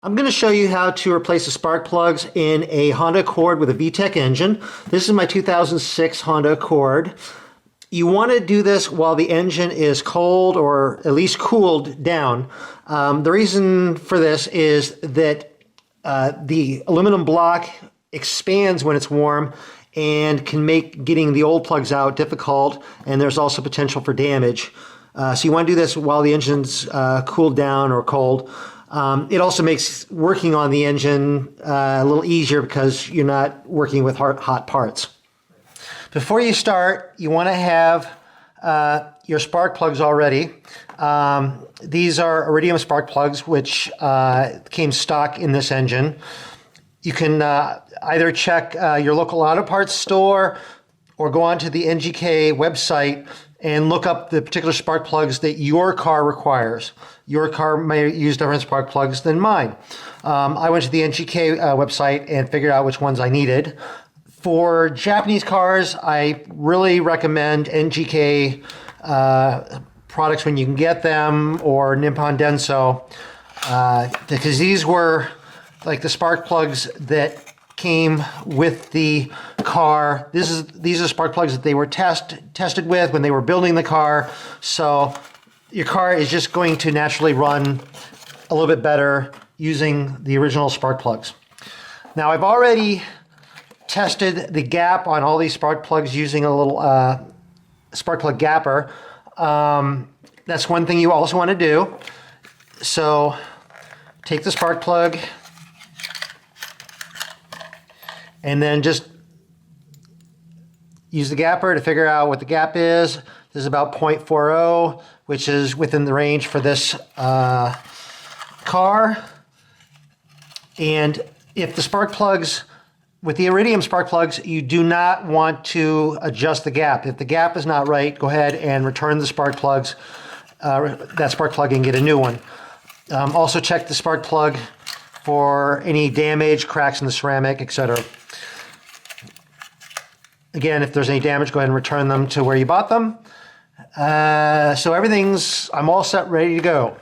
I'm going to show you how to replace the spark plugs in a Honda Accord with a VTEC engine. This is my 2006 Honda Accord. You want to do this while the engine is cold or at least cooled down. The reason for this is that the aluminum block expands when it's warm and can make getting the old plugs out difficult, and there's also potential for damage. So you want to do this while the engine's cooled down or cold. It also makes working on the engine a little easier because you're not working with hot parts. Before you start, you want to have your spark plugs already. These are Iridium spark plugs, which came stock in this engine. You can either check your local auto parts store or go onto the NGK website and look up the particular spark plugs that your car requires. Your car may use different spark plugs than mine. I went to the NGK website and figured out which ones I needed. For Japanese cars, I really recommend NGK products when you can get them, or Nippon Denso, because these were like the spark plugs that came with the car. These are spark plugs that they were tested with when they were building the car. So your car is just going to naturally run a little bit better using the original spark plugs. Now I've already tested the gap on all these spark plugs using a little spark plug gapper. That's one thing you also want to do. So take the spark plug and then just use the gapper to figure out what the gap is. This is about 0.40, which is within the range for this car. And if the spark plugs, with the Iridium spark plugs, you do not want to adjust the gap. If the gap is not right, go ahead and return the spark plugs, that spark plug, and get a new one. Also check the spark plug for any damage, cracks in the ceramic, etc. Again, if there's any damage, go ahead and return them to where you bought them. So I'm all set, ready to go.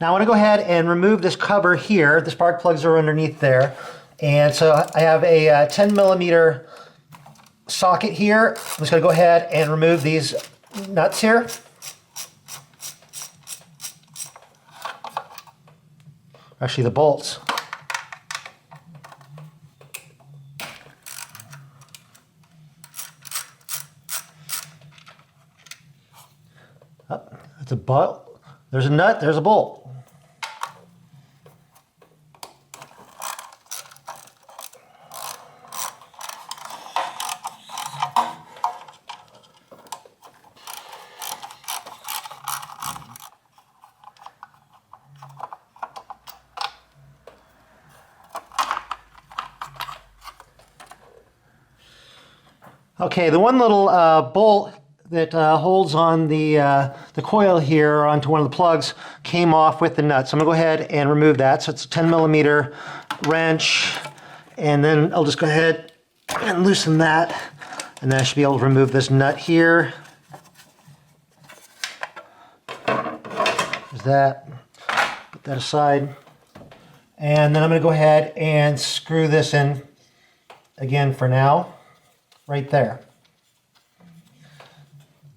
Now I want to go ahead and remove this cover here. The spark plugs are underneath there. And so I have a 10 millimeter socket here. I'm just going to go ahead and remove these nuts here. Actually, the bolts. Oh, that's a bolt. There's a nut, there's a bolt. Okay, the one little bolt that holds on the coil here onto one of the plugs came off with the nut. So I'm going to go ahead and remove that. So it's a 10 millimeter wrench, and then I'll just go ahead and loosen that, and then I should be able to remove this nut here. There's that. Put that aside. And then I'm going to go ahead and screw this in again for now. Right there.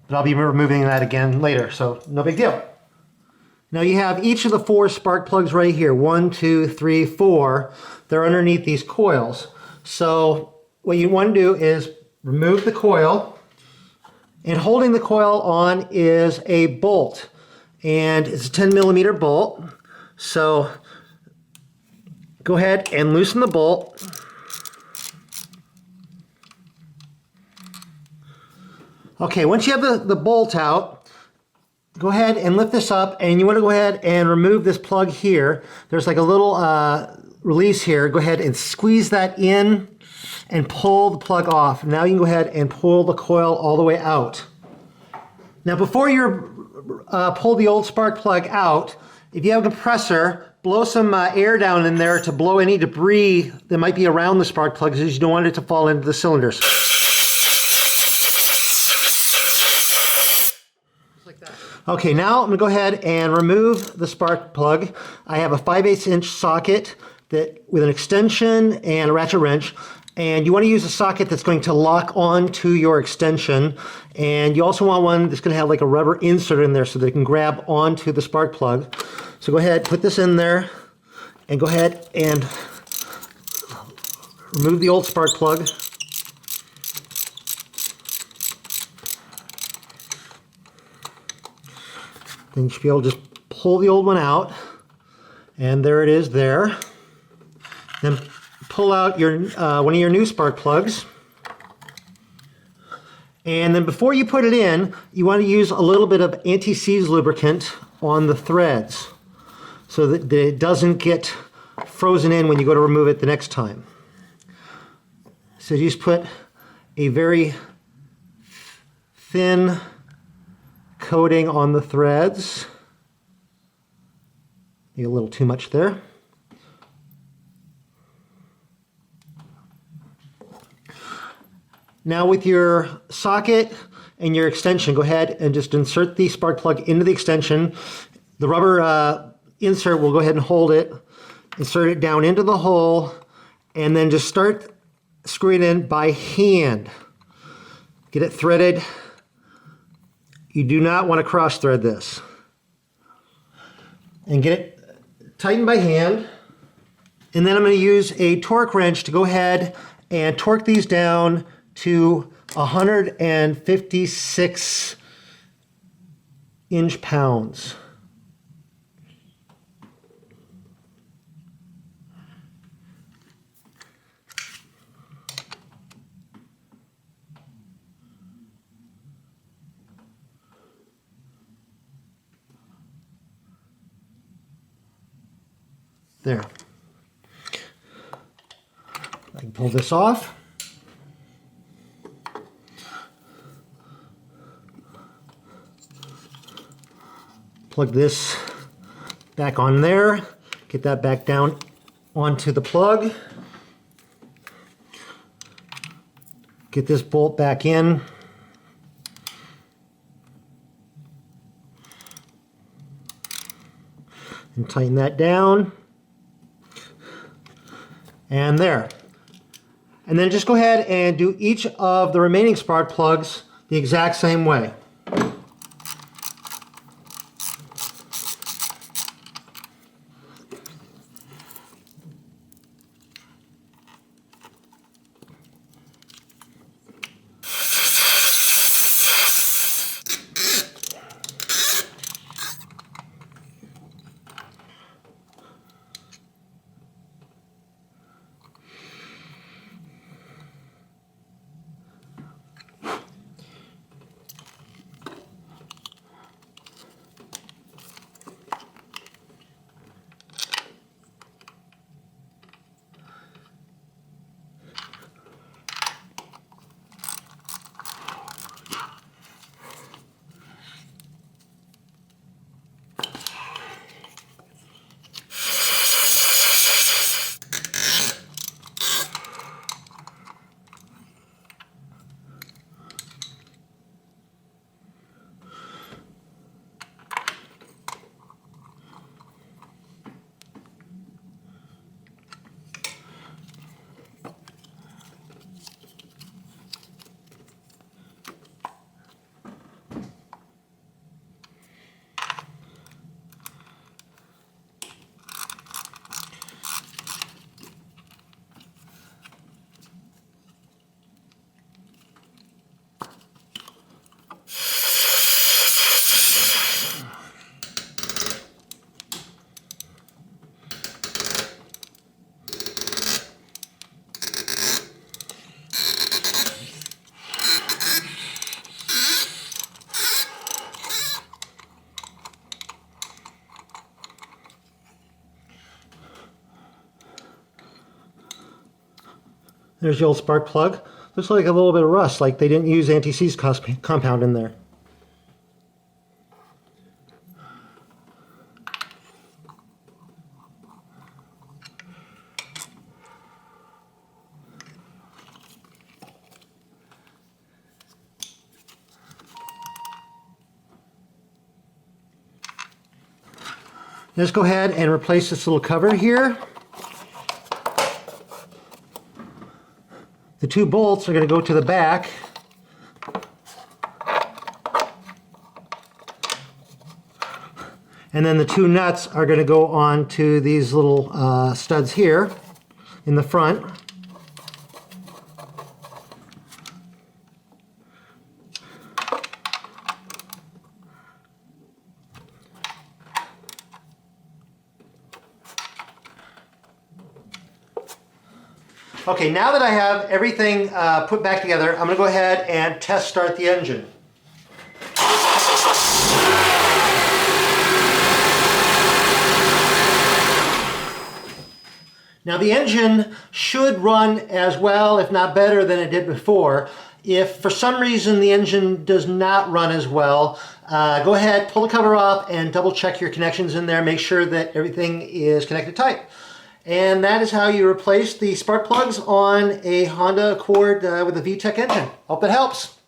But I'll be removing that again later, so no big deal. Now you have each of the 4 spark plugs right here. 1, 2, 3, 4. They're underneath these coils. So what you want to do is remove the coil, and holding the coil on is a bolt. And it's a 10 millimeter bolt. So go ahead and loosen the bolt. Okay, once you have the bolt out, go ahead and lift this up, and you want to go ahead and remove this plug here. There's like a little release here. Go ahead and squeeze that in and pull the plug off. Now you can go ahead and pull the coil all the way out. Now before you pull the old spark plug out, if you have a compressor, blow some air down in there to blow any debris that might be around the spark plug, because you don't want it to fall into the cylinders. Okay, now I'm going to go ahead and remove the spark plug. I have a 5/8 inch socket that with an extension and a ratchet wrench. And you want to use a socket that's going to lock onto your extension. And you also want one that's going to have like a rubber insert in there so that it can grab onto the spark plug. So go ahead, put this in there, and go ahead and remove the old spark plug. Then you should be able to just pull the old one out. And there it is there. Then pull out your one of your new spark plugs. And then before you put it in, you want to use a little bit of anti-seize lubricant on the threads so that it doesn't get frozen in when you go to remove it the next time. So you just put a very thin coating on the threads. Maybe a little too much there. Now with your socket and your extension, go ahead and just insert the spark plug into the extension. The rubber insert will go ahead and hold it, insert it down into the hole, and then just start screwing it in by hand. Get it threaded. You do not want to cross thread this. And get it tightened by hand. And then I'm going to use a torque wrench to go ahead and torque these down to 156 inch-pounds. There. I can pull this off. Plug this back on there, get that back down onto the plug. Get this bolt back in. And tighten that down. And there. And then just go ahead and do each of the remaining spark plugs the exact same way. There's the old spark plug. Looks like a little bit of rust, like they didn't use anti-seize compound in there. Let's go ahead and replace this little cover here. The 2 bolts are going to go to the back. And then the 2 nuts are going to go on to these little studs here in the front. Okay, now that I have everything put back together, I'm going to go ahead and test start the engine. Now the engine should run as well, if not better, than it did before. If for some reason the engine does not run as well, go ahead, pull the cover off and double check your connections in there. Make sure that everything is connected tight. And that is how you replace the spark plugs on a Honda Accord with a VTEC engine. Hope that helps.